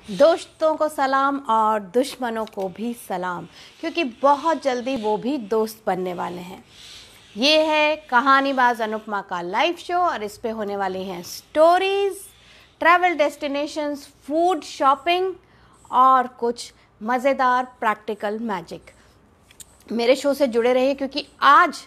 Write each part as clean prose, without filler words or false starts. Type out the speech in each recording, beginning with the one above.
दोस्तों को सलाम और दुश्मनों को भी सलाम, क्योंकि बहुत जल्दी वो भी दोस्त बनने वाले हैं। ये है कहानीबाज अनुपमा का लाइव शो और इस पे होने वाली हैं stories, travel destinations, food, shopping और कुछ मज़ेदार प्रैक्टिकल मैजिक। मेरे शो से जुड़े रहिए क्योंकि आज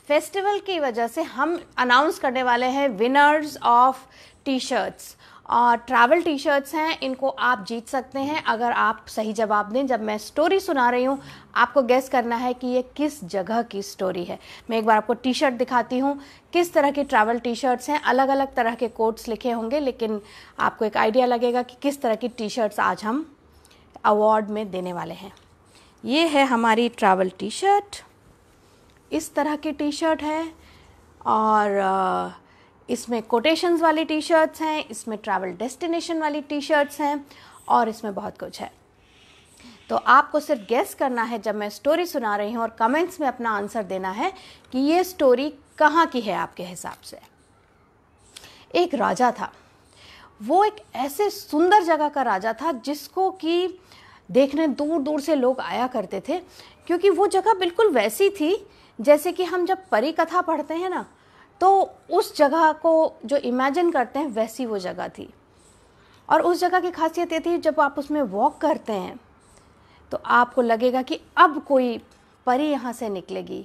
फेस्टिवल की वजह से हम अनाउंस करने वाले हैं विनर्स ऑफ टी शर्ट्स। और ट्रैवल टी शर्ट्स हैं, इनको आप जीत सकते हैं अगर आप सही जवाब दें। जब मैं स्टोरी सुना रही हूँ आपको गेस करना है कि ये किस जगह की स्टोरी है। मैं एक बार आपको टी शर्ट दिखाती हूँ किस तरह की ट्रैवल टी शर्ट्स हैं। अलग अलग तरह के कोट्स लिखे होंगे, लेकिन आपको एक आइडिया लगेगा कि किस तरह की टी शर्ट्स आज हम अवार्ड में देने वाले हैं। ये है हमारी ट्रैवल टी शर्ट, इस तरह की टी शर्ट है और इसमें कोटेशंस वाली टी शर्ट्स हैं, इसमें ट्रैवल डेस्टिनेशन वाली टी शर्ट्स हैं और इसमें बहुत कुछ है। तो आपको सिर्फ गेस करना है जब मैं स्टोरी सुना रही हूँ और कमेंट्स में अपना आंसर देना है कि ये स्टोरी कहाँ की है आपके हिसाब से। एक राजा था, वो एक ऐसे सुंदर जगह का राजा था जिसको कि देखने दूर दूर से लोग आया करते थे, क्योंकि वो जगह बिल्कुल वैसी थी जैसे कि हम जब परी कथा पढ़ते हैं ना, तो उस जगह को जो इमेजिन करते हैं वैसी वो जगह थी। और उस जगह की खासियत ये थी जब आप उसमें वॉक करते हैं तो आपको लगेगा कि अब कोई परी यहाँ से निकलेगी,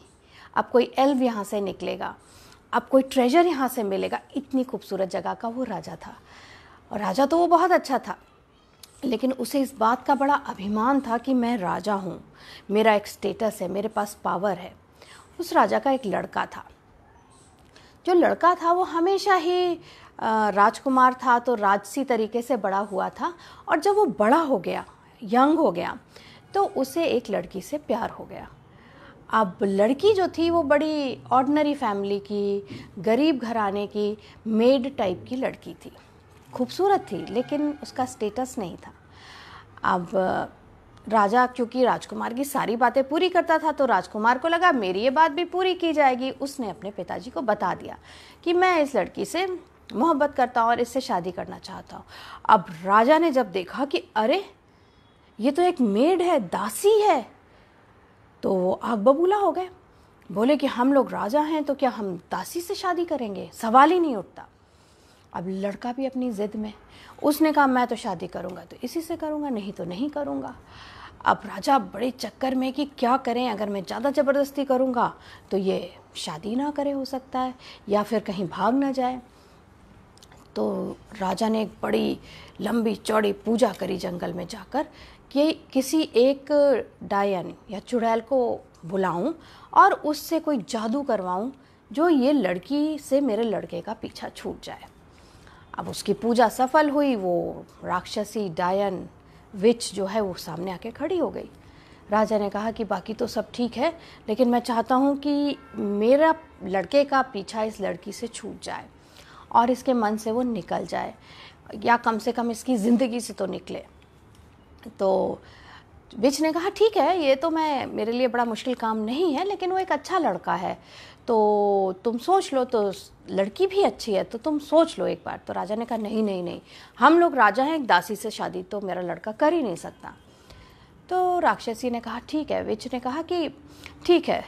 अब कोई एल्व यहाँ से निकलेगा, अब कोई ट्रेजर यहाँ से मिलेगा। इतनी खूबसूरत जगह का वो राजा था। और राजा तो वो बहुत अच्छा था, लेकिन उसे इस बात का बड़ा अभिमान था कि मैं राजा हूँ, मेरा एक स्टेटस है, मेरे पास पावर है। उस राजा का एक लड़का था। जो लड़का था वो हमेशा ही राजकुमार था, तो राजसी तरीके से बड़ा हुआ था। और जब वो बड़ा हो गया, यंग हो गया, तो उसे एक लड़की से प्यार हो गया। अब लड़की जो थी वो बड़ी ऑर्डिनरी फैमिली की, गरीब घराने की, मेड टाइप की लड़की थी। खूबसूरत थी लेकिन उसका स्टेटस नहीं था। अब राजा क्योंकि राजकुमार की सारी बातें पूरी करता था, तो राजकुमार को लगा मेरी ये बात भी पूरी की जाएगी। उसने अपने पिताजी को बता दिया कि मैं इस लड़की से मोहब्बत करता हूँ और इससे शादी करना चाहता हूँ। अब राजा ने जब देखा कि अरे ये तो एक मेड है, दासी है, तो वो आग बबूला हो गए। बोले कि हम लोग राजा हैं तो क्या हम दासी से शादी करेंगे, सवाल ही नहीं उठता। अब लड़का भी अपनी ज़िद में, उसने कहा मैं तो शादी करूँगा तो इसी से करूँगा, नहीं तो नहीं करूँगा। अब राजा बड़े चक्कर में कि क्या करें, अगर मैं ज़्यादा ज़बरदस्ती करूँगा तो ये शादी ना करे हो सकता है, या फिर कहीं भाग ना जाए। तो राजा ने एक बड़ी लंबी चौड़ी पूजा करी जंगल में जाकर कि किसी एक डायन या चुड़ैल को बुलाऊं और उससे कोई जादू करवाऊं जो ये लड़की से मेरे लड़के का पीछा छूट जाए। अब उसकी पूजा सफल हुई, वो राक्षसी डायन विच जो है वो सामने आके खड़ी हो गई। राजा ने कहा कि बाकी तो सब ठीक है, लेकिन मैं चाहता हूँ कि मेरा लड़के का पीछा इस लड़की से छूट जाए और इसके मन से वो निकल जाए, या कम से कम इसकी ज़िंदगी से तो निकले। तो विच ने कहा ठीक है, ये तो मेरे लिए बड़ा मुश्किल काम नहीं है, लेकिन वो एक अच्छा लड़का है, तो तुम सोच लो, तो लड़की भी अच्छी है तो तुम सोच लो एक बार। तो राजा ने कहा नहीं नहीं नहीं, हम लोग राजा हैं, एक दासी से शादी तो मेरा लड़का कर ही नहीं सकता। तो राक्षसी ने कहा ठीक है। विच ने कहा कि ठीक है,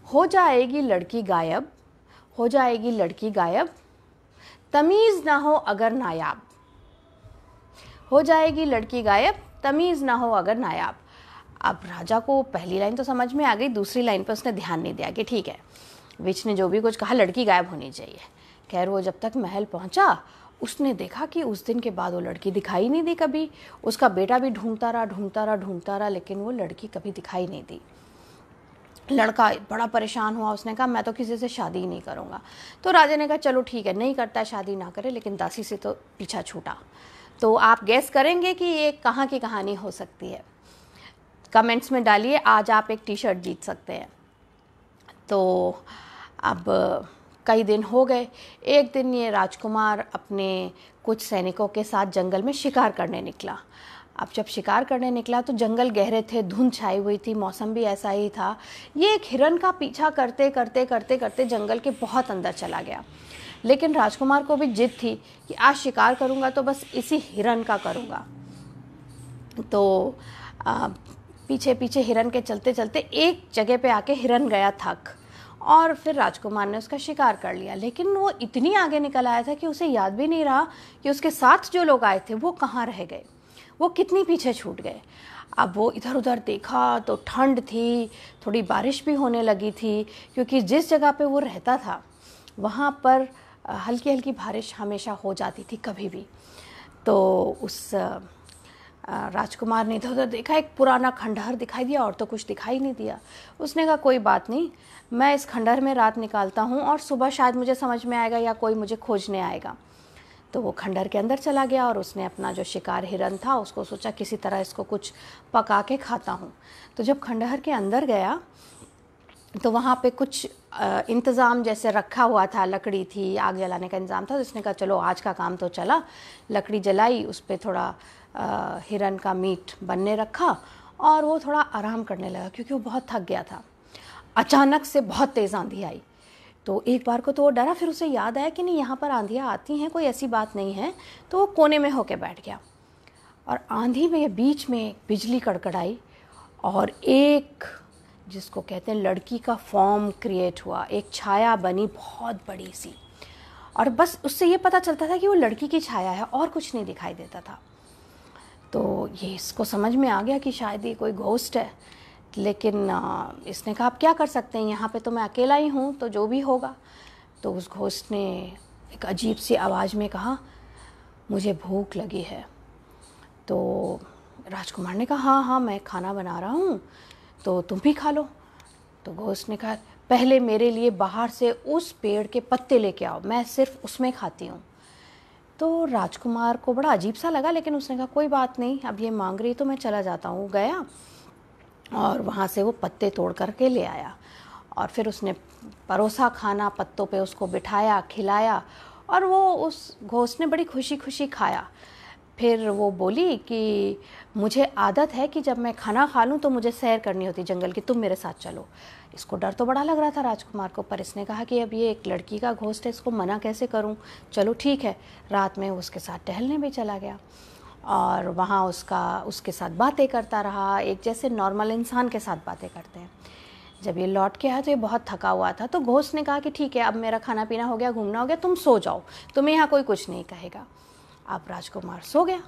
हो जाएगी लड़की गायब, हो जाएगी लड़की गायब, तमीज़ ना हो अगर नायाब, हो जाएगी लड़की गायब, तमीज़ ना हो अगर नायाब। अब राजा को पहली लाइन तो समझ में आ गई, दूसरी लाइन पर उसने ध्यान नहीं दिया कि ठीक है, विच ने जो भी कुछ कहा लड़की गायब होनी चाहिए। खैर वो जब तक महल पहुंचा उसने देखा कि उस दिन के बाद वो लड़की दिखाई नहीं दी कभी। उसका बेटा भी ढूंढता रहा, लेकिन वो लड़की कभी दिखाई नहीं दी। लड़का बड़ा परेशान हुआ, उसने कहा मैं तो किसी से शादी ही नहीं करूँगा। तो राजा ने कहा चलो ठीक है, नहीं करता शादी ना करे, लेकिन दासी से तो पीछा छूटा। तो आप गेस करेंगे कि ये कहाँ की कहानी हो सकती है, कमेंट्स में डालिए। आज आप एक टी शर्ट जीत सकते हैं। तो अब कई दिन हो गए। एक दिन ये राजकुमार अपने कुछ सैनिकों के साथ जंगल में शिकार करने निकला। अब जब शिकार करने निकला तो जंगल गहरे थे, धुंध छाई हुई थी, मौसम भी ऐसा ही था। ये एक हिरन का पीछा करते करते करते करते जंगल के बहुत अंदर चला गया। लेकिन राजकुमार को भी जिद थी कि आज शिकार करूंगा तो बस इसी हिरन का करूंगा। तो पीछे पीछे हिरन के चलते चलते एक जगह पे आके हिरन गया थक, और फिर राजकुमार ने उसका शिकार कर लिया। लेकिन वो इतनी आगे निकल आया था कि उसे याद भी नहीं रहा कि उसके साथ जो लोग आए थे वो कहाँ रह गए, वो कितनी पीछे छूट गए। अब वो इधर उधर देखा तो ठंड थी, थोड़ी बारिश भी होने लगी थी, क्योंकि जिस जगह पे वो रहता था वहाँ पर हल्की हल्की बारिश हमेशा हो जाती थी कभी भी। तो उस राजकुमार ने इधर उधर देखा, एक पुराना खंडहर दिखाई दिया, और तो कुछ दिखाई नहीं दिया। उसने कहा कोई बात नहीं, मैं इस खंडहर में रात निकालता हूँ और सुबह शायद मुझे समझ में आएगा या कोई मुझे खोजने आएगा। तो वो खंडहर के अंदर चला गया और उसने अपना जो शिकार हिरन था उसको सोचा किसी तरह इसको कुछ पका के खाता हूँ। तो जब खंडहर के अंदर गया तो वहाँ पे कुछ इंतज़ाम जैसे रखा हुआ था, लकड़ी थी, आग जलाने का इंतज़ाम था। तो उसने कहा चलो आज का काम तो चला। लकड़ी जलाई, उस पर थोड़ा हिरन का मीट बनने रखा और वो थोड़ा आराम करने लगा क्योंकि वो बहुत थक गया था। अचानक से बहुत तेज़ आंधी आई। तो एक बार को तो वो डरा, फिर उसे याद आया कि नहीं यहाँ पर आंधियाँ आती हैं, कोई ऐसी बात नहीं है। तो वो कोने में होके बैठ गया और आंधी में बीच में बिजली कड़कड़ाई और एक जिसको कहते हैं लड़की का फॉर्म क्रिएट हुआ, एक छाया बनी बहुत बड़ी सी, और बस उससे ये पता चलता था कि वो लड़की की छाया है और कुछ नहीं दिखाई देता था। तो ये इसको समझ में आ गया कि शायद ये कोई घोस्ट है। लेकिन इसने कहा आप क्या कर सकते हैं, यहाँ पे तो मैं अकेला ही हूँ, तो जो भी होगा। तो उस घोस्ट ने एक अजीब सी आवाज़ में कहा मुझे भूख लगी है। तो राजकुमार ने कहा हाँ हाँ मैं खाना बना रहा हूँ, तो तुम भी खा लो। तो घोस्ट ने कहा पहले मेरे लिए बाहर से उस पेड़ के पत्ते लेके आओ, मैं सिर्फ उसमें खाती हूँ। तो राजकुमार को बड़ा अजीब सा लगा, लेकिन उसने कहा कोई बात नहीं, अब ये मांग रही तो मैं चला जाता हूँ। गया और वहाँ से वो पत्ते तोड़ करके ले आया और फिर उसने परोसा खाना, पत्तों पे उसको बिठाया, खिलाया, और वो उस घोस्ट ने बड़ी खुशी खुशी खाया। फिर वो बोली कि मुझे आदत है कि जब मैं खाना खा लूँ तो मुझे सैर करनी होती जंगल की, तुम मेरे साथ चलो। इसको डर तो बड़ा लग रहा था राजकुमार को, पर इसने कहा कि अब ये एक लड़की का घोस्ट है, इसको मना कैसे करूँ, चलो ठीक है। रात में उसके साथ टहलने भी चला गया और वहाँ उसके साथ बातें करता रहा, एक जैसे नॉर्मल इंसान के साथ बातें करते हैं। जब ये लौट के आया तो ये बहुत थका हुआ था। तो घोस्ट ने कहा कि ठीक है अब मेरा खाना पीना हो गया, घूमना हो गया, तुम सो जाओ, तुम्हें यहाँ कोई कुछ नहीं कहेगा। अब राजकुमार सो गया।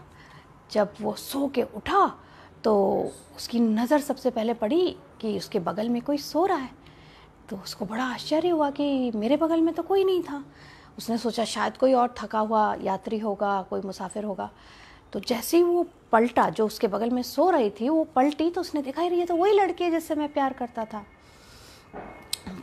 जब वो सो के उठा तो उसकी नज़र सबसे पहले पड़ी कि उसके बगल में कोई सो रहा है। तो उसको बड़ा आश्चर्य हुआ कि मेरे बगल में तो कोई नहीं था। उसने सोचा शायद कोई और थका हुआ यात्री होगा, कोई मुसाफिर होगा। तो जैसे ही वो पलटा, जो उसके बगल में सो रही थी वो पलटी, तो उसने देखा ये तो वही लड़की है जिससे मैं प्यार करता था।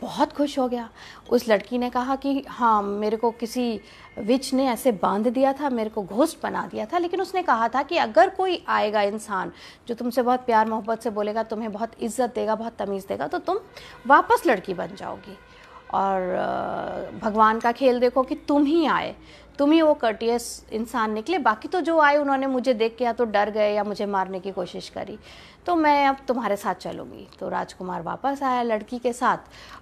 बहुत खुश हो गया। उस लड़की ने कहा कि हाँ मेरे को किसी विच ने ऐसे बांध दिया था, मेरे को घोस्ट बना दिया था, लेकिन उसने कहा था कि अगर कोई आएगा इंसान जो तुमसे बहुत प्यार मोहब्बत से बोलेगा, तुम्हें बहुत इज्जत देगा, बहुत तमीज़ देगा, तो तुम वापस लड़की बन जाओगी। और भगवान का खेल देखो कि तुम ही आए, तुम ही वो कर्टियस इंसान निकले, बाकी तो जो आए उन्होंने मुझे देख के या तो डर गए या मुझे मारने की कोशिश करी, तो मैं अब तुम्हारे साथ चलूँगी। तो राजकुमार वापस आया लड़की के साथ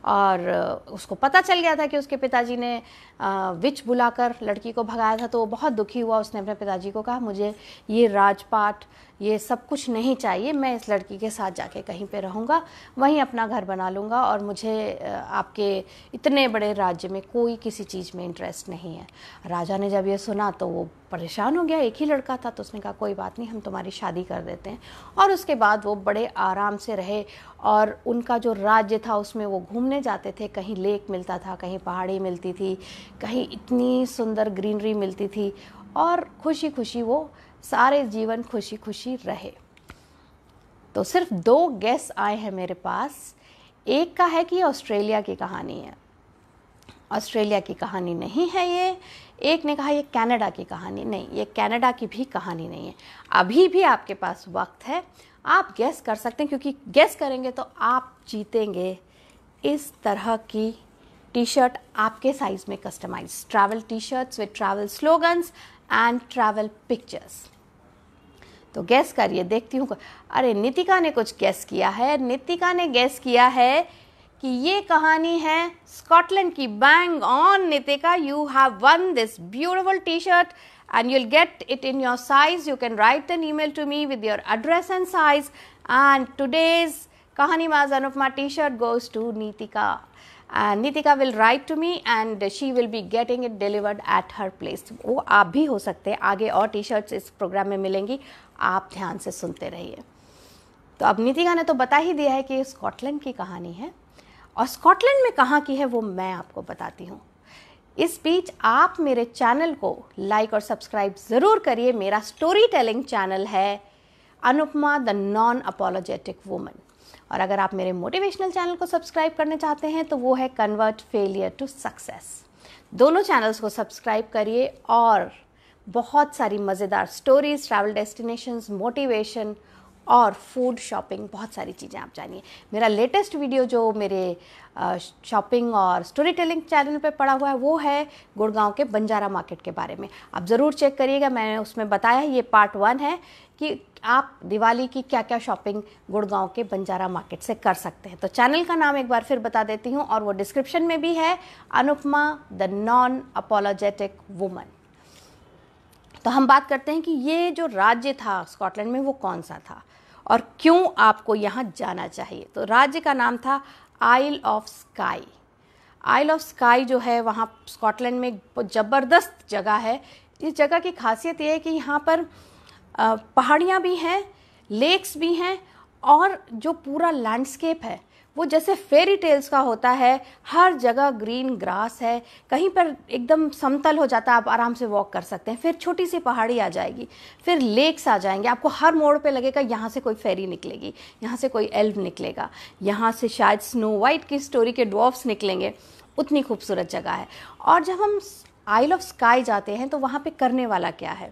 और उसको पता चल गया था कि उसके पिताजी ने विच बुलाकर लड़की को भगाया था। तो वो बहुत दुखी हुआ। उसने अपने पिताजी को कहा मुझे ये राजपाट ये सब कुछ नहीं चाहिए, मैं इस लड़की के साथ जाके कहीं पे रहूँगा, वहीं अपना घर बना लूँगा, और मुझे आपके इतने बड़े राज्य में कोई किसी चीज़ में इंटरेस्ट नहीं है। राजा ने जब ये सुना तो वो परेशान हो गया, एक ही लड़का था। तो उसने कहा कोई बात नहीं, हम तुम्हारी शादी कर देते हैं। और उसके बाद वो बड़े आराम से रहे और उनका जो राज्य था उसमें वो घूमने जाते थे, कहीं लेक मिलता था, कहीं पहाड़ी मिलती थी, कहीं इतनी सुंदर ग्रीनरी मिलती थी, और खुशी खुशी वो सारे जीवन खुशी खुशी रहे। तो सिर्फ 2 गेस आए हैं मेरे पास। एक का है कि ये ऑस्ट्रेलिया की कहानी है, ऑस्ट्रेलिया की कहानी नहीं है ये। एक ने कहा ये कनाडा की कहानी, नहीं ये कनाडा की भी कहानी नहीं है। अभी भी आपके पास वक्त है, आप गेस कर सकते हैं, क्योंकि गेस करेंगे तो आप जीतेंगे इस तरह की टी शर्ट, आपके साइज में customise travel T shirts with travel slogans and travel pictures. तो गैस करिए, देखती हूँ। अरे नितिका ने कुछ गैस किया है। नितिका ने गैस किया है कि ये कहानी है स्कॉटलैंड की। Bang on Nitika, you have one this beautiful T shirt and you'll get it in your size. You can write an email to me with your address and size, and today's Kahanibaz Anupma t-shirt goes to Nitika, and Nitika will write to me and she will be getting it delivered at her place. वो आप भी हो सकते हैं, आगे और T-shirts इस programme में मिलेंगी, आप ध्यान से सुनते रहिए। तो अब नितिका ने तो बता ही दिया है कि ये स्कॉटलैंड की कहानी है, और स्कॉटलैंड में कहाँ की है वो मैं आपको बताती हूँ। इस बीच आप मेरे चैनल को लाइक और सब्सक्राइब ज़रूर करिए। मेरा स्टोरी टेलिंग चैनल है Anupama the non apologetic woman, और अगर आप मेरे मोटिवेशनल चैनल को सब्सक्राइब करना चाहते हैं तो वो है कन्वर्ट फेलियर टू सक्सेस। दोनों चैनल्स को सब्सक्राइब करिए और बहुत सारी मज़ेदार स्टोरीज, ट्रैवल डेस्टिनेशंस, मोटिवेशन और फूड, शॉपिंग, बहुत सारी चीज़ें आप जानिए। मेरा लेटेस्ट वीडियो जो मेरे शॉपिंग और स्टोरी टेलिंग चैनल पे पड़ा हुआ है वो है गुड़गांव के बंजारा मार्केट के बारे में, आप ज़रूर चेक करिएगा। मैंने उसमें बताया है, ये पार्ट 1 है कि आप दिवाली की क्या क्या शॉपिंग गुड़गांव के बंजारा मार्केट से कर सकते हैं। तो चैनल का नाम एक बार फिर बता देती हूँ, और वो डिस्क्रिप्शन में भी है, Anupama the non apologetic woman. तो हम बात करते हैं कि ये जो राज्य था स्कॉटलैंड में वो कौन सा था और क्यों आपको यहाँ जाना चाहिए। तो राज्य का नाम था isle of Skye. Isle of Skye जो है वहाँ स्कॉटलैंड में ज़बरदस्त जगह है। इस जगह की खासियत ये है कि यहाँ पर पहाड़ियाँ भी हैं, लेक्स भी हैं, और जो पूरा लैंडस्केप है वो जैसे फेरी टेल्स का होता है। हर जगह ग्रीन ग्रास है, कहीं पर एकदम समतल हो जाता है, आप आराम से वॉक कर सकते हैं। फिर छोटी सी पहाड़ी आ जाएगी, फिर लेक्स आ जाएंगे, आपको हर मोड़ पे लगेगा यहाँ से कोई फेरी निकलेगी, यहाँ से कोई एल्व निकलेगा, यहाँ से शायद स्नो वाइट की स्टोरी के ड्वार्फ्स निकलेंगे। उतनी खूबसूरत जगह है। और जब हम आइल ऑफ स्काई जाते हैं तो वहाँ पे करने वाला क्या है?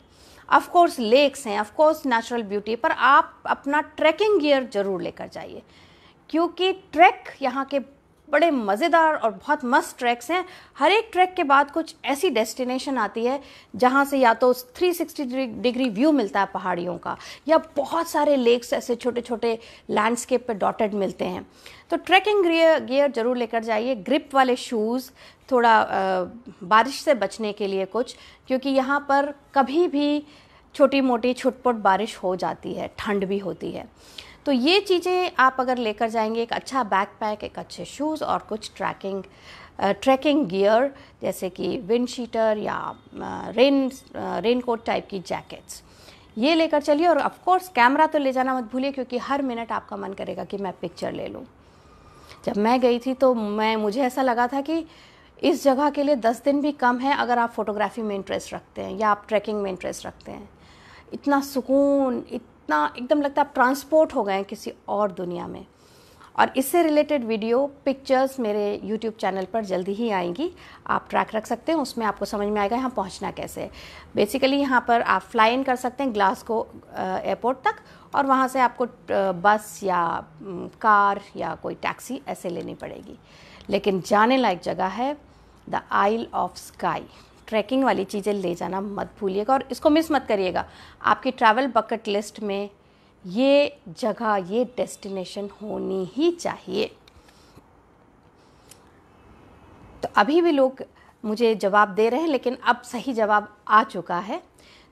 ऑफ कोर्स लेक्स हैं, ऑफ कोर्स नेचुरल ब्यूटी, पर आप अपना ट्रैकिंग गियर ज़रूर लेकर जाइए, क्योंकि ट्रैक यहाँ के बड़े मज़ेदार और बहुत मस्त ट्रैक्स हैं। हर एक ट्रैक के बाद कुछ ऐसी डेस्टिनेशन आती है जहाँ से या तो 360 डिग्री व्यू मिलता है पहाड़ियों का, या बहुत सारे लेक्स ऐसे छोटे छोटे लैंडस्केप पे डॉटेड मिलते हैं। तो ट्रैकिंग गियर ज़रूर लेकर जाइए, ग्रिप वाले शूज़, थोड़ा बारिश से बचने के लिए कुछ, क्योंकि यहाँ पर कभी भी छोटी मोटी छुटपुट बारिश हो जाती है, ठंड भी होती है। तो ये चीज़ें आप अगर लेकर जाएंगे, एक अच्छा बैकपैक, एक अच्छे शूज़ और कुछ ट्रैकिंग गियर जैसे कि विंड शीटर या रेनकोट टाइप की जैकेट्स, ये लेकर चलिए। और ऑफ कोर्स कैमरा तो ले जाना मत भूलिए, क्योंकि हर मिनट आपका मन करेगा कि मैं पिक्चर ले लूँ। जब मैं गई थी तो मुझे ऐसा लगा था कि इस जगह के लिए 10 दिन भी कम है अगर आप फोटोग्राफी में इंटरेस्ट रखते हैं या आप ट्रैकिंग में इंटरेस्ट रखते हैं। इतना सुकून, इतना एकदम लगता है आप ट्रांसपोर्ट हो गए हैं किसी और दुनिया में। और इससे रिलेटेड वीडियो, पिक्चर्स मेरे यूट्यूब चैनल पर जल्दी ही आएंगी, आप ट्रैक रख सकते हैं, उसमें आपको समझ में आएगा यहाँ पहुँचना कैसे है। बेसिकली यहाँ पर आप फ्लाई इन कर सकते हैं ग्लासगो एयरपोर्ट तक, और वहाँ से आपको बस या कार या कोई टैक्सी ऐसे लेनी पड़ेगी। लेकिन जाने लायक जगह है the Isle of Skye. Trekking वाली चीज़ें ले जाना मत भूलिएगा और इसको मिस मत करिएगा। आपकी ट्रैवल बकेट लिस्ट में ये जगह, ये डेस्टिनेशन होनी ही चाहिए। तो अभी भी लोग मुझे जवाब दे रहे हैं, लेकिन अब सही जवाब आ चुका है।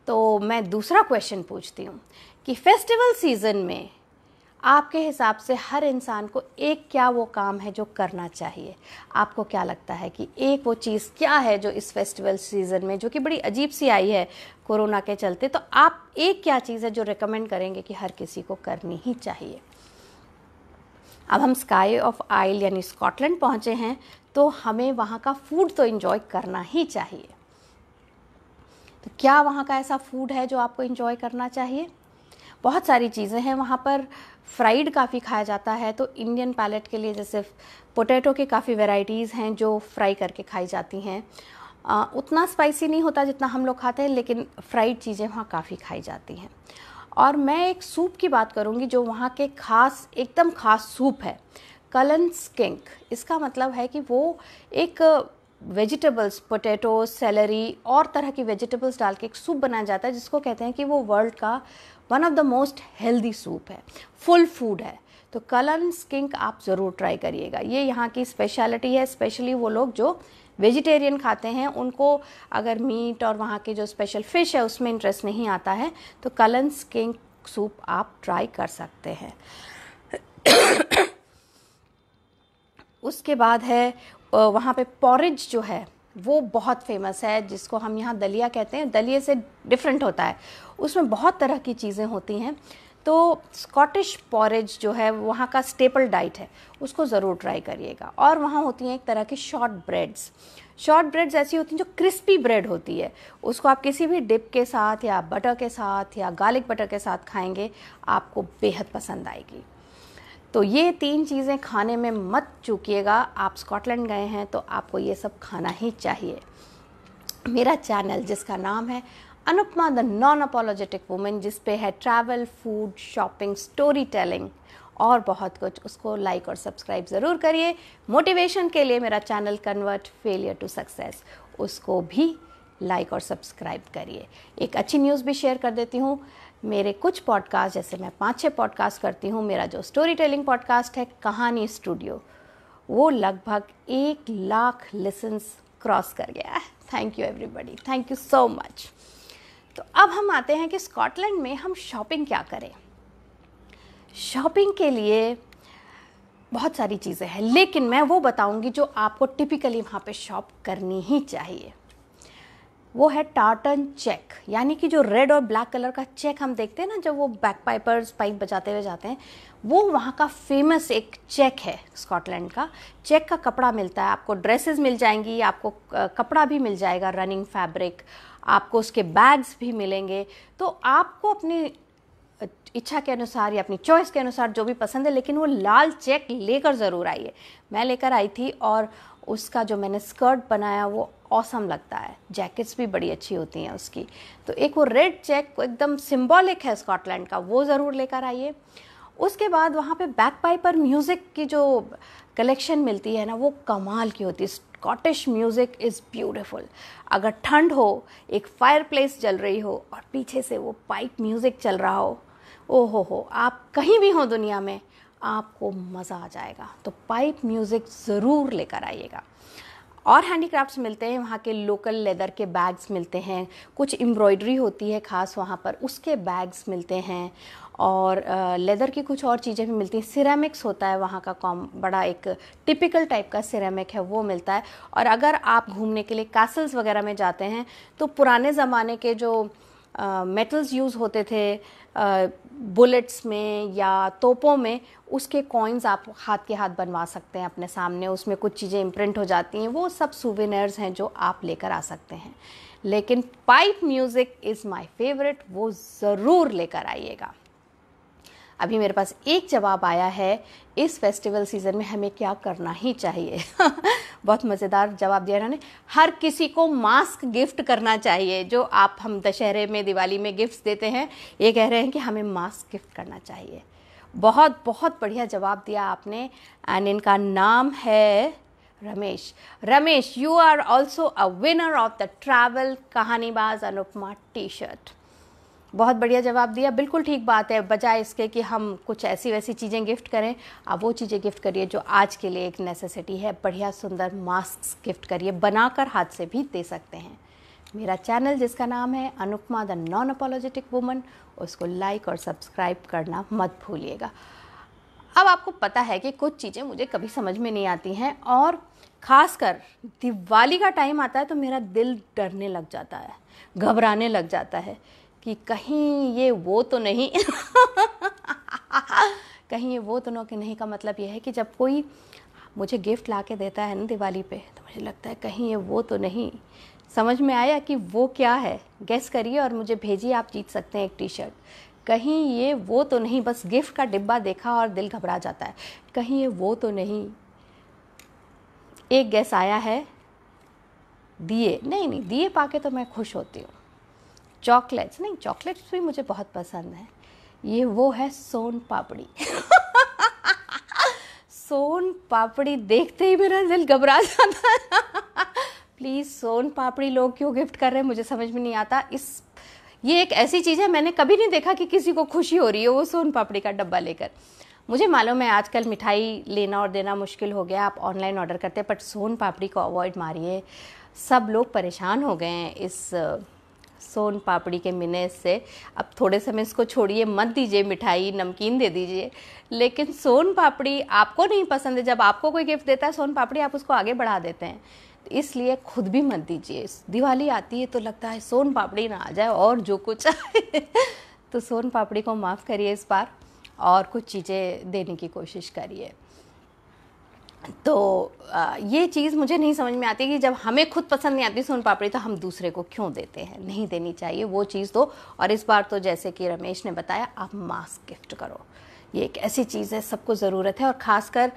तो मैं दूसरा क्वेश्चन पूछती हूँ कि फेस्टिवल सीज़न में आपके हिसाब से हर इंसान को एक क्या वो काम है जो करना चाहिए? आपको क्या लगता है कि एक वो चीज़ क्या है जो इस फेस्टिवल सीज़न में, जो कि बड़ी अजीब सी आई है कोरोना के चलते, तो आप एक क्या चीज़ है जो रेकमेंड करेंगे कि हर किसी को करनी ही चाहिए? अब हम स्काई ऑफ आइल यानी स्कॉटलैंड पहुँचे हैं, तो हमें वहाँ का फूड तो एंजॉय करना ही चाहिए। तो क्या वहाँ का ऐसा फूड है जो आपको एंजॉय करना चाहिए? बहुत सारी चीज़ें हैं वहाँ पर। फ्राइड काफ़ी खाया जाता है, तो इंडियन पैलेट के लिए जैसे पोटैटो की काफ़ी वैरायटीज़ हैं जो फ्राई करके खाई जाती हैं। उतना स्पाइसी नहीं होता जितना हम लोग खाते हैं, लेकिन फ्राइड चीज़ें वहाँ काफ़ी खाई जाती हैं। और मैं एक सूप की बात करूँगी जो वहाँ के खास, एकदम खास सूप है, कलन स्किंक। इसका मतलब है कि वो एक वेजिटेबल्स, पोटैटो, सेलरी और तरह की वेजिटेबल्स डाल के एक सूप बनाया जाता है, जिसको कहते हैं कि वो वर्ल्ड का one of the most healthy soup है, फुल फूड है। तो कलन स्किंक आप ज़रूर ट्राई करिएगा। ये यहाँ की स्पेशलिटी है, स्पेशली वो लोग जो वेजिटेरियन खाते हैं, उनको अगर मीट और वहाँ के जो स्पेशल फ़िश है उसमें इंटरेस्ट नहीं आता है तो कलन स्किंक सूप आप ट्राई कर सकते हैं। उसके बाद है वहाँ पे पॉरेज जो है वो बहुत फेमस है, जिसको हम यहाँ दलिया कहते हैं। दलिए से डिफरेंट होता है, उसमें बहुत तरह की चीज़ें होती हैं। तो स्कॉटिश पॉरेज जो है वहाँ का स्टेपल डाइट है, उसको ज़रूर ट्राई करिएगा। और वहाँ होती हैं एक तरह की शॉर्ट ब्रेड्स ऐसी होती हैं जो क्रिस्पी ब्रेड होती है, उसको आप किसी भी डिप के साथ या बटर के साथ या गार्लिक बटर के साथ खाएंगे, आपको बेहद पसंद आएगी। तो ये 3 चीज़ें खाने में मत चूकिएगा। आप स्कॉटलैंड गए हैं तो आपको ये सब खाना ही चाहिए। मेरा चैनल जिसका नाम है Anupama the non apologetic women, जिस पे है travel, food, shopping, story telling और बहुत कुछ, उसको लाइक और सब्सक्राइब ज़रूर करिए। मोटिवेशन के लिए मेरा channel convert failure to success, उसको भी लाइक और सब्सक्राइब करिए। एक अच्छी न्यूज़ भी शेयर कर देती हूँ, मेरे कुछ पॉडकास्ट, जैसे मैं 5-6 पॉडकास्ट करती हूँ, मेरा जो स्टोरी टेलिंग पॉडकास्ट है कहानी स्टूडियो, वो लगभग 1 लाख लिसन्स क्रॉस कर गया है। Thank you everybody, thank you so much. तो अब हम आते हैं कि स्कॉटलैंड में हम शॉपिंग क्या करें। शॉपिंग के लिए बहुत सारी चीज़ें हैं, लेकिन मैं वो बताऊंगी जो आपको टिपिकली वहाँ पे शॉप करनी ही चाहिए। वो है टार्टन चेक, यानी कि जो रेड और ब्लैक कलर का चेक हम देखते हैं ना, जब वो बैक पाइपर्स पाइप बजाते हुए जाते हैं, वो वहाँ का फेमस एक चेक है स्कॉटलैंड का। चेक का कपड़ा मिलता है, आपको ड्रेसेस मिल जाएंगी, आपको कपड़ा भी मिल जाएगा, रनिंग फैब्रिक, आपको उसके बैग्स भी मिलेंगे। तो आपको अपनी इच्छा के अनुसार या अपनी चॉइस के अनुसार जो भी पसंद है, लेकिन वो लाल चेक लेकर ज़रूर आइए। मैं लेकर आई थी और उसका जो मैंने स्कर्ट बनाया वो ऑसम लगता है, जैकेट्स भी बड़ी अच्छी होती हैं उसकी। तो एक वो रेड चेक एकदम सिंबॉलिक है स्कॉटलैंड का, वो ज़रूर लेकर आइए। उसके बाद वहाँ पे बैक पाइपर म्यूज़िक की जो कलेक्शन मिलती है ना, वो कमाल की होती है। Scottish music is beautiful. अगर ठंड हो, एक फायर प्लेस जल रही हो और पीछे से वो पाइप म्यूज़िक चल रहा हो, ओ हो, आप कहीं भी हो दुनिया में, आपको मज़ा आ जाएगा। तो पाइप म्यूज़िक ज़रूर लेकर आइएगा। और हैंडीक्राफ्ट्स मिलते हैं वहाँ के, लोकल लेदर के बैग्स मिलते हैं, कुछ एम्ब्रॉयडरी होती है ख़ास वहाँ पर, उसके बैग्स मिलते हैं, और लेदर की कुछ और चीज़ें भी मिलती हैं। सिरेमिक्स होता है वहाँ का, बड़ा एक टिपिकल टाइप का सिरेमिक है, वो मिलता है। और अगर आप घूमने के लिए कैसल्स वगैरह में जाते हैं तो पुराने ज़माने के जो मेटल्स यूज़ होते थे बुलेट्स में या तोपों में, उसके कॉइन्स आप हाथ के हाथ बनवा सकते हैं अपने सामने, उसमें कुछ चीज़ें इम्प्रिंट हो जाती हैं, वो सब सूवेनिर्स हैं जो आप लेकर आ सकते हैं। लेकिन pipe music is my favourite, वो ज़रूर लेकर आइएगा। अभी मेरे पास एक जवाब आया है, इस फेस्टिवल सीज़न में हमें क्या करना ही चाहिए। बहुत मज़ेदार जवाब दिया इन्होंने। हर किसी को मास्क गिफ्ट करना चाहिए, जो आप हम दशहरे में, दिवाली में गिफ्ट्स देते हैं, ये कह रहे हैं कि हमें मास्क गिफ्ट करना चाहिए। बहुत बहुत बढ़िया जवाब दिया आपने। एंड इनका नाम है Ramesh, you are also a winner of the travel Kahanibaaz Anupama T shirt. बहुत बढ़िया जवाब दिया, बिल्कुल ठीक बात है। बजाय इसके कि हम कुछ ऐसी वैसी चीज़ें गिफ्ट करें, आप वो चीज़ें गिफ्ट करिए जो आज के लिए एक नेसेसिटी है। बढ़िया सुंदर मास्क गिफ्ट करिए, बनाकर हाथ से भी दे सकते हैं। मेरा चैनल जिसका नाम है Anupama the non apologetic woman, उसको लाइक और सब्सक्राइब करना मत भूलिएगा। अब आपको पता है कि कुछ चीज़ें मुझे कभी समझ में नहीं आती हैं, और ख़ासकर दिवाली का टाइम आता है तो मेरा दिल डरने लग जाता है, घबराने लग जाता है कि कहीं ये वो तो नहीं कहीं ये वो तो नहीं का मतलब ये है कि जब कोई मुझे गिफ्ट ला के देता है ना दिवाली पे, तो मुझे लगता है कहीं ये वो तो नहीं। समझ में आया कि वो क्या है? गेस करिए और मुझे भेजिए, आप जीत सकते हैं एक टी शर्ट। कहीं ये वो तो नहीं, बस गिफ्ट का डिब्बा देखा और दिल घबरा जाता है, कहीं ये वो तो नहीं। एक गेस आया है, दिए। नहीं, दिए पाके तो मैं खुश होती हूँ। चॉकलेट्स नहीं, चॉकलेट्स भी मुझे बहुत पसंद है। ये वो है सोन पापड़ी। सोन पापड़ी देखते ही मेरा दिल घबरा जाता है। प्लीज़, सोन पापड़ी लोग क्यों गिफ्ट कर रहे हैं मुझे समझ में नहीं आता। ये एक ऐसी चीज़ है, मैंने कभी नहीं देखा कि किसी को खुशी हो रही है वो सोन पापड़ी का डब्बा लेकर। मुझे मालूम है आजकल मिठाई लेना और देना मुश्किल हो गया, आप ऑनलाइन ऑर्डर करते हैं, बट सोन पापड़ी को अवॉइड मारिए। सब लोग परेशान हो गए हैं इस सोन पापड़ी के मिने से। अब थोड़े समय इसको छोड़िए, मत दीजिए मिठाई, नमकीन दे दीजिए, लेकिन सोन पापड़ी आपको नहीं पसंद है। जब आपको कोई गिफ्ट देता है सोन पापड़ी, आप उसको आगे बढ़ा देते हैं, तो इसलिए खुद भी मत दीजिए। दिवाली आती है तो लगता है सोन पापड़ी ना आ जाए और जो कुछ तो सोन पापड़ी को माफ़ करिए इस बार और कुछ चीज़ें देने की कोशिश करिए। तो ये चीज़ मुझे नहीं समझ में आती कि जब हमें खुद पसंद नहीं आती सोन पापड़ी तो हम दूसरे को क्यों देते हैं। नहीं देनी चाहिए वो चीज़ दो। और इस बार तो जैसे कि रमेश ने बताया, आप मास्क गिफ्ट करो। ये एक ऐसी चीज़ है सबको ज़रूरत है। और ख़ासकर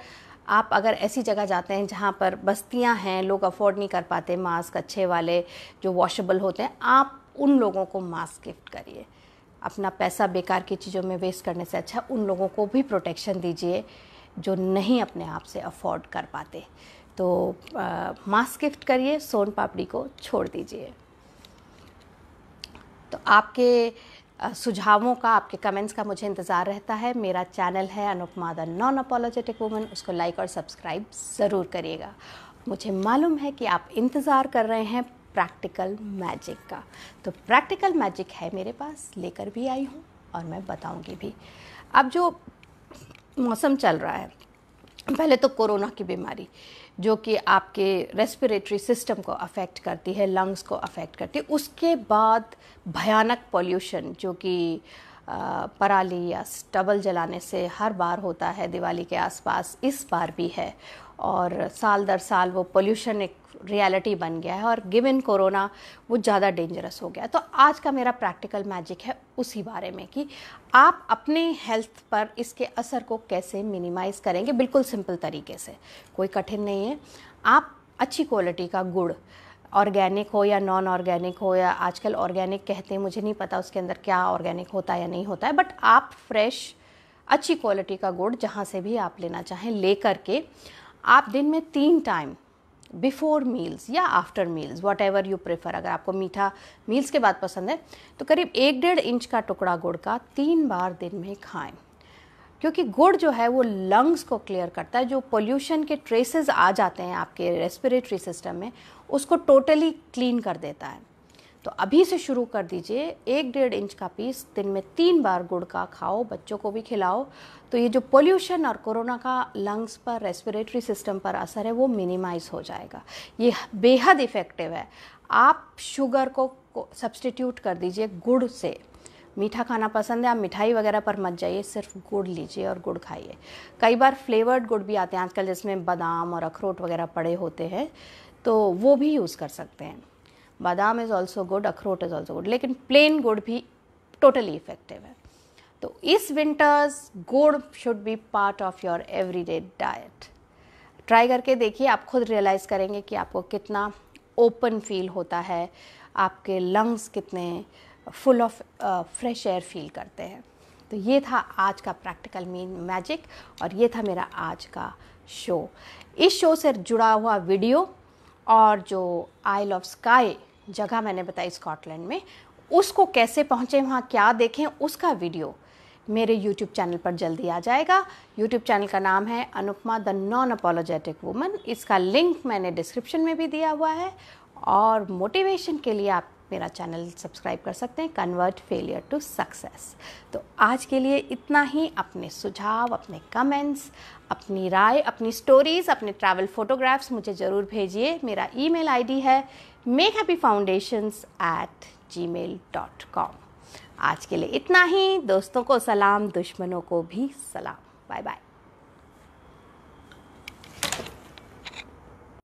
आप अगर ऐसी जगह जाते हैं जहाँ पर बस्तियाँ हैं, लोग अफोर्ड नहीं कर पाते मास्क अच्छे वाले जो वॉशेबल होते हैं, आप उन लोगों को मास्क गिफ्ट करिए। अपना पैसा बेकार की चीज़ों में वेस्ट करने से अच्छा उन लोगों को भी प्रोटेक्शन दीजिए जो नहीं अपने आप से अफोर्ड कर पाते। तो मास्क गिफ्ट करिए, सोन पापड़ी को छोड़ दीजिए। तो आपके सुझावों का, आपके कमेंट्स का मुझे इंतज़ार रहता है। मेरा चैनल है Anupama the non apologetic woman, उसको लाइक और सब्सक्राइब ज़रूर करिएगा। मुझे मालूम है कि आप इंतज़ार कर रहे हैं प्रैक्टिकल मैजिक का, तो प्रैक्टिकल मैजिक है मेरे पास, लेकर भी आई हूँ और मैं बताऊँगी भी। अब जो मौसम चल रहा है, पहले तो कोरोना की बीमारी जो कि आपके रेस्पिरेटरी सिस्टम को अफेक्ट करती है, लंग्स को अफेक्ट करती है, उसके बाद भयानक पॉल्यूशन जो कि पराली या स्टबल जलाने से हर बार होता है दिवाली के आसपास, इस बार भी है। और साल दर साल वो पोल्यूशन एक रियलिटी बन गया है और गिवन कोरोना वो ज़्यादा डेंजरस हो गया। तो आज का मेरा प्रैक्टिकल मैजिक है उसी बारे में कि आप अपने हेल्थ पर इसके असर को कैसे मिनिमाइज़ करेंगे, बिल्कुल सिंपल तरीके से, कोई कठिन नहीं है। आप अच्छी क्वालिटी का गुड़, ऑर्गेनिक हो या नॉन ऑर्गेनिक हो, या आजकल ऑर्गेनिक कहते हैं, मुझे नहीं पता उसके अंदर क्या ऑर्गेनिक होता है या नहीं होता है, बट आप फ्रेश अच्छी क्वालिटी का गुड़ जहाँ से भी आप लेना चाहें ले करके आप दिन में 3 टाइम, बिफोर मील्स या after meals, what ever you prefer, अगर आपको मीठा मील्स के बाद पसंद है तो करीब 1-1.5 इंच का टुकड़ा गुड़ का 3 बार दिन में खाएं। क्योंकि गुड़ जो है वो लंग्स को क्लियर करता है, जो पोल्यूशन के ट्रेसेस आ जाते हैं आपके रेस्पिरेटरी सिस्टम में उसको टोटली क्लीन कर देता है। तो अभी से शुरू कर दीजिए, 1-1.5 इंच का पीस दिन में 3 बार गुड़ का खाओ, बच्चों को भी खिलाओ। तो ये जो पोल्यूशन और कोरोना का लंग्स पर, रेस्पिरेटरी सिस्टम पर असर है वो मिनिमाइज़ हो जाएगा। ये बेहद इफ़ेक्टिव है। आप शुगर को सब्स्टिट्यूट कर दीजिए गुड़ से। मीठा खाना पसंद है, आप मिठाई वगैरह पर मत जाइए, सिर्फ गुड़ लीजिए और गुड़ खाइए। कई बार फ्लेवर्ड गुड़ भी आते हैं आजकल, जिसमें बादाम और अखरोट वगैरह पड़े होते हैं, तो वो भी यूज़ कर सकते हैं। बादाम इज़ ऑल्सो गुड, अखरोट इज़ ऑल्सो गुड, लेकिन प्लेन गुड़ भी टोटली इफेक्टिव है। तो इस विंटर्स गुड़ should be part of your everyday diet. Try करके देखिए, आप खुद रियलाइज़ करेंगे कि आपको कितना ओपन फील होता है, आपके लंग्स कितने full of fresh air feel करते हैं। तो ये था आज का प्रैक्टिकल मैजिक और ये था मेरा आज का शो। इस शो से जुड़ा हुआ वीडियो और जो आइल ऑफ स्काई जगह मैंने बताई स्कॉटलैंड में, उसको कैसे पहुँचे, वहाँ क्या देखें, उसका वीडियो मेरे YouTube चैनल पर जल्दी आ जाएगा। YouTube चैनल का नाम है Anupama the non apologetic woman. इसका लिंक मैंने डिस्क्रिप्शन में भी दिया हुआ है। और मोटिवेशन के लिए आप मेरा चैनल सब्सक्राइब कर सकते हैं, कन्वर्ट फेलियर टू सक्सेस। तो आज के लिए इतना ही। अपने सुझाव, अपने कमेंट्स, अपनी राय, अपनी स्टोरीज़, अपने ट्रैवल फोटोग्राफ्स मुझे ज़रूर भेजिए। मेरा ईमेल आईडी है makehappyfoundations@gmail.com। आज के लिए इतना ही। दोस्तों को सलाम, दुश्मनों को भी सलाम। Bye bye.